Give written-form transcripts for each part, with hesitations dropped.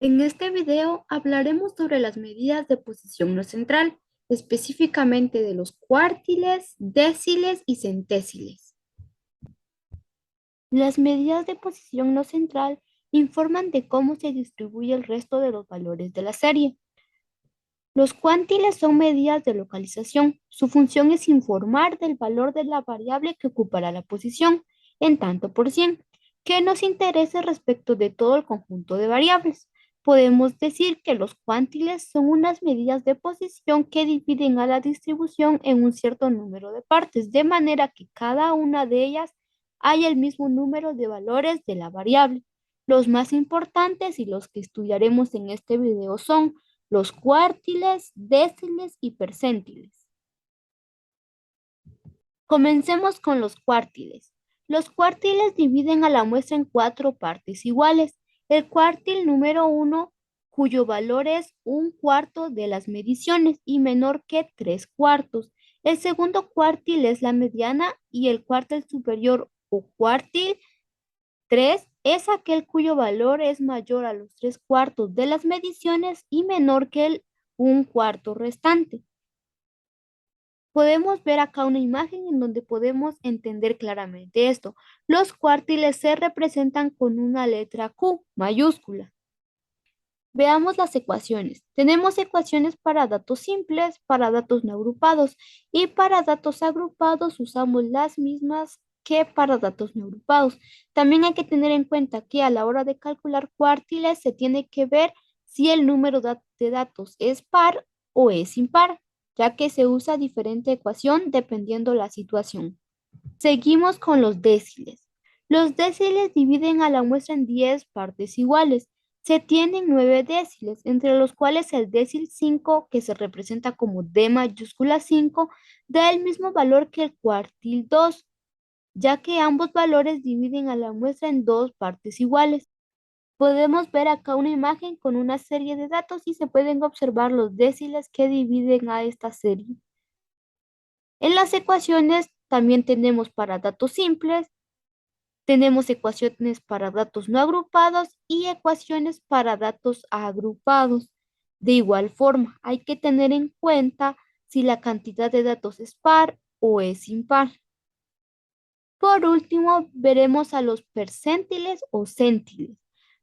En este video hablaremos sobre las medidas de posición no central, específicamente de los cuartiles, déciles y centésiles. Las medidas de posición no central informan de cómo se distribuye el resto de los valores de la serie. Los cuantiles son medidas de localización. Su función es informar del valor de la variable que ocupará la posición en tanto por cien, que nos interese respecto de todo el conjunto de variables. Podemos decir que los cuantiles son unas medidas de posición que dividen a la distribución en un cierto número de partes, de manera que cada una de ellas haya el mismo número de valores de la variable. Los más importantes y los que estudiaremos en este video son los cuartiles, déciles y percentiles. Comencemos con los cuartiles. Los cuartiles dividen a la muestra en cuatro partes iguales. El cuartil número 1, cuyo valor es un cuarto de las mediciones y menor que 3/4. El segundo cuartil es la mediana y el cuartil superior o cuartil 3 es aquel cuyo valor es mayor a los 3/4 de las mediciones y menor que el un cuarto restante. Podemos ver acá una imagen en donde podemos entender claramente esto. Los cuartiles se representan con una letra Q mayúscula. Veamos las ecuaciones. Tenemos ecuaciones para datos simples, para datos no agrupados y para datos agrupados usamos las mismas que para datos no agrupados. También hay que tener en cuenta que a la hora de calcular cuartiles se tiene que ver si el número de datos es par o es impar, ya que se usa diferente ecuación dependiendo la situación. Seguimos con los déciles. Los déciles dividen a la muestra en 10 partes iguales. Se tienen 9 déciles, entre los cuales el décil 5, que se representa como D mayúscula 5, da el mismo valor que el cuartil 2, ya que ambos valores dividen a la muestra en dos partes iguales. Podemos ver acá una imagen con una serie de datos y se pueden observar los déciles que dividen a esta serie. En las ecuaciones también tenemos para datos simples, tenemos ecuaciones para datos no agrupados y ecuaciones para datos agrupados. De igual forma, hay que tener en cuenta si la cantidad de datos es par o es impar. Por último, veremos a los percentiles o céntiles.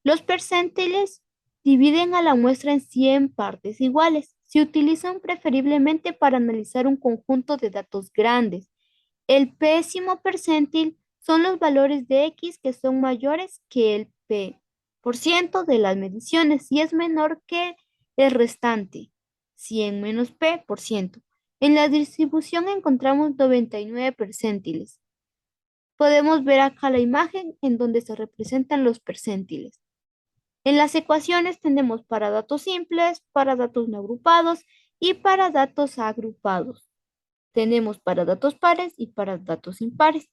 Los percentiles dividen a la muestra en 100 partes iguales. Se utilizan preferiblemente para analizar un conjunto de datos grandes. El pésimo percentil son los valores de X que son mayores que el P por ciento de las mediciones y es menor que el restante, 100 menos P por ciento. En la distribución encontramos 99 percentiles. Podemos ver acá la imagen en donde se representan los percentiles. En las ecuaciones tenemos para datos simples, para datos no agrupados y para datos agrupados. Tenemos para datos pares y para datos impares.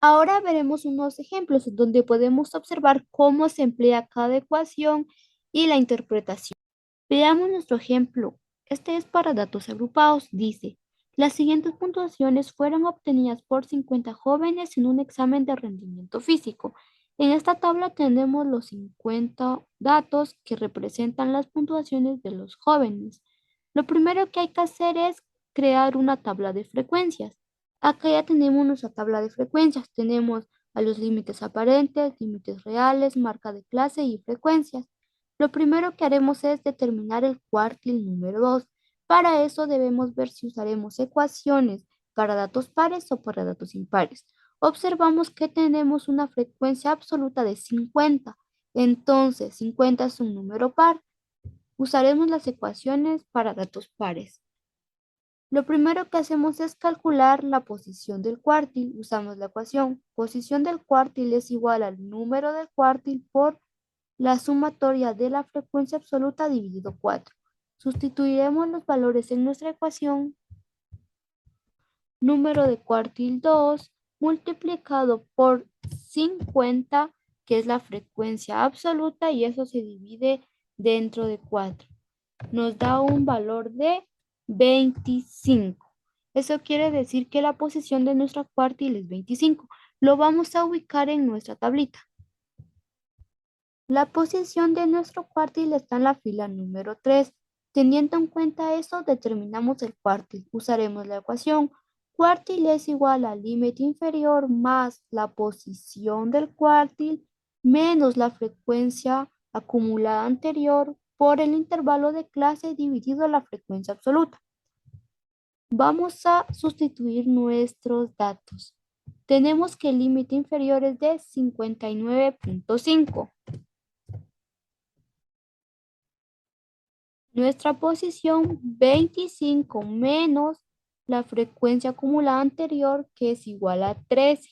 Ahora veremos unos ejemplos donde podemos observar cómo se emplea cada ecuación y la interpretación. Veamos nuestro ejemplo. Este es para datos agrupados. Dice, las siguientes puntuaciones fueron obtenidas por 50 jóvenes en un examen de rendimiento físico. En esta tabla tenemos los 50 datos que representan las puntuaciones de los jóvenes. Lo primero que hay que hacer es crear una tabla de frecuencias. Acá ya tenemos nuestra tabla de frecuencias. Tenemos a los límites aparentes, límites reales, marca de clase y frecuencias. Lo primero que haremos es determinar el cuartil número 2. Para eso debemos ver si usaremos ecuaciones para datos pares o para datos impares. Observamos que tenemos una frecuencia absoluta de 50. Entonces, 50 es un número par. Usaremos las ecuaciones para datos pares. Lo primero que hacemos es calcular la posición del cuartil. Usamos la ecuación. Posición del cuartil es igual al número del cuartil por la sumatoria de la frecuencia absoluta dividido 4. Sustituiremos los valores en nuestra ecuación. Número de cuartil 2 multiplicado por 50, que es la frecuencia absoluta, y eso se divide dentro de 4. Nos da un valor de 25. Eso quiere decir que la posición de nuestra cuartil es 25. Lo vamos a ubicar en nuestra tablita. La posición de nuestro cuartil está en la fila número 3. Teniendo en cuenta eso, determinamos el cuartil. Usaremos la ecuación. Cuartil es igual al límite inferior más la posición del cuartil menos la frecuencia acumulada anterior por el intervalo de clase dividido la frecuencia absoluta. Vamos a sustituir nuestros datos. Tenemos que el límite inferior es de 59.5. Nuestra posición 25 menos la frecuencia acumulada anterior, que es igual a 13.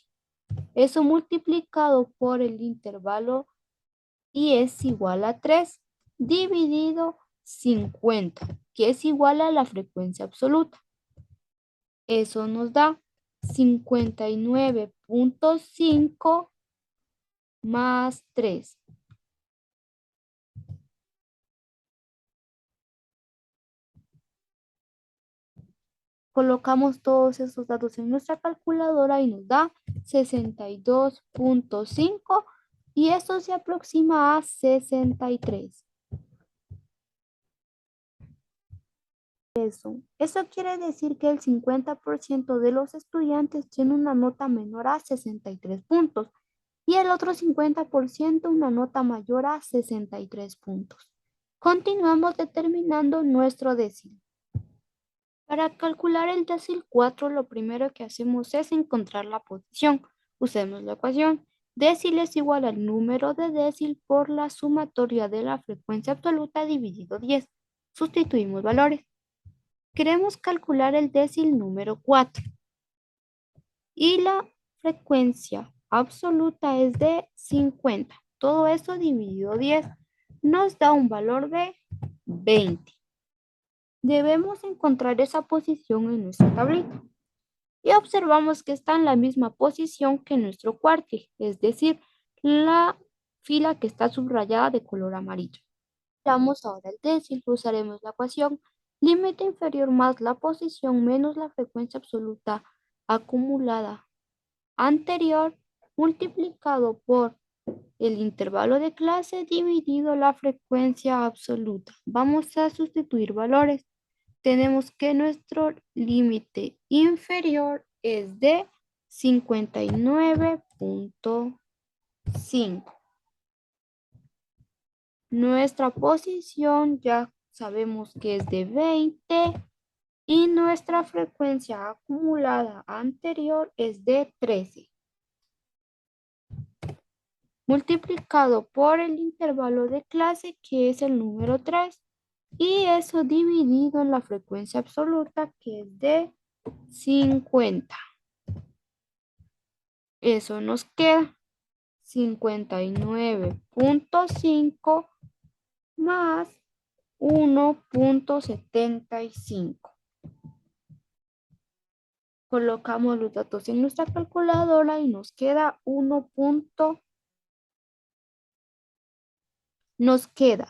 Eso multiplicado por el intervalo y es igual a 3 dividido 50, que es igual a la frecuencia absoluta. Eso nos da 59.5 más 3. Colocamos todos esos datos en nuestra calculadora y nos da 62.5 y esto se aproxima a 63. Eso quiere decir que el 50% de los estudiantes tiene una nota menor a 63 puntos y el otro 50% una nota mayor a 63 puntos. Continuamos determinando nuestro décimo. Para calcular el décil 4, lo primero que hacemos es encontrar la posición. Usemos la ecuación. Décil es igual al número de décil por la sumatoria de la frecuencia absoluta dividido 10. Sustituimos valores. Queremos calcular el décil número 4. Y la frecuencia absoluta es de 50. Todo esto dividido 10 nos da un valor de 20. Debemos encontrar esa posición en nuestra tablita. Y observamos que está en la misma posición que nuestro cuartil, es decir, la fila que está subrayada de color amarillo. Damos ahora el décil, usaremos la ecuación límite inferior más la posición menos la frecuencia absoluta acumulada anterior multiplicado por el intervalo de clase dividido la frecuencia absoluta. Vamos a sustituir valores. Tenemos que nuestro límite inferior es de 59.5. Nuestra posición ya sabemos que es de 20 y nuestra frecuencia acumulada anterior es de 13. Multiplicado por el intervalo de clase que es el número 3 y eso dividido en la frecuencia absoluta que es de 50. Eso nos queda 59.5 más 1.75. Colocamos los datos en nuestra calculadora y nos queda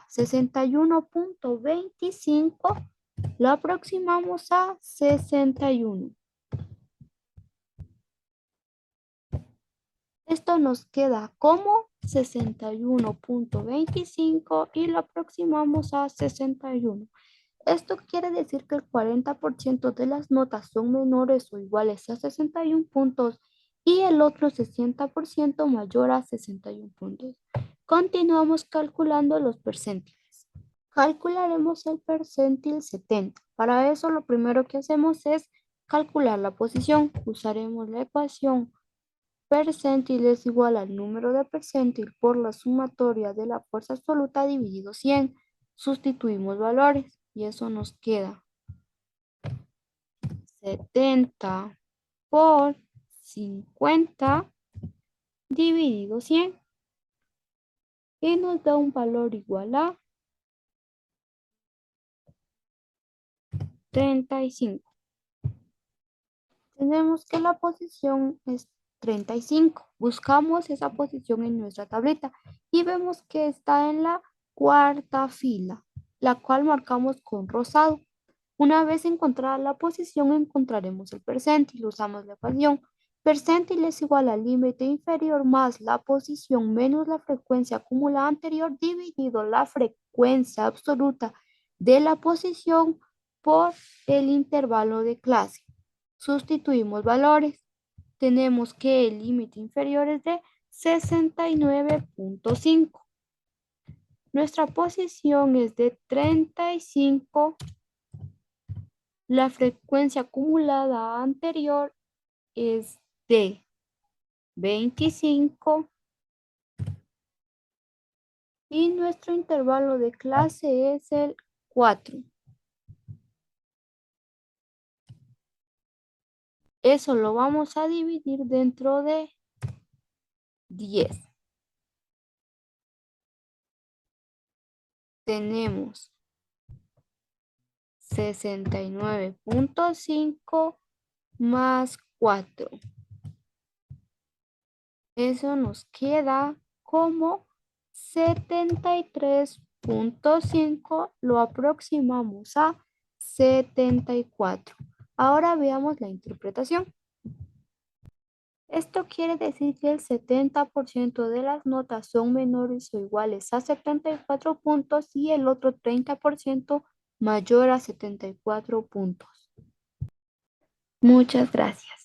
61.25. Lo aproximamos a 61. Esto nos queda como 61.25 y lo aproximamos a 61. Esto quiere decir que el 40% de las notas son menores o iguales a 61 puntos y el otro 60% mayor a 61 puntos. Continuamos calculando los percentiles. Calcularemos el percentil 70. Para eso lo primero que hacemos es calcular la posición. Usaremos la ecuación percentil es igual al número de percentil por la sumatoria de la fuerza absoluta dividido 100. Sustituimos valores y eso nos queda 70 por 50 dividido 100 y nos da un valor igual a 35. Tenemos que la posición es 35. Buscamos esa posición en nuestra tableta y vemos que está en la cuarta fila, la cual marcamos con rosado. Una vez encontrada la posición, encontraremos el percentil. Usamos la ecuación. Percentil es igual al límite inferior más la posición menos la frecuencia acumulada anterior dividido la frecuencia absoluta de la posición por el intervalo de clase. Sustituimos valores. Tenemos que el límite inferior es de 69.5. Nuestra posición es de 35. La frecuencia acumulada anterior es de 25 y nuestro intervalo de clase es el 4. Eso lo vamos a dividir dentro de 10. Tenemos 69.5 más 4. Eso nos queda como 73.5. Lo aproximamos a 74. Ahora veamos la interpretación. Esto quiere decir que el 70% de las notas son menores o iguales a 74 puntos y el otro 30% mayor a 74 puntos. Muchas gracias.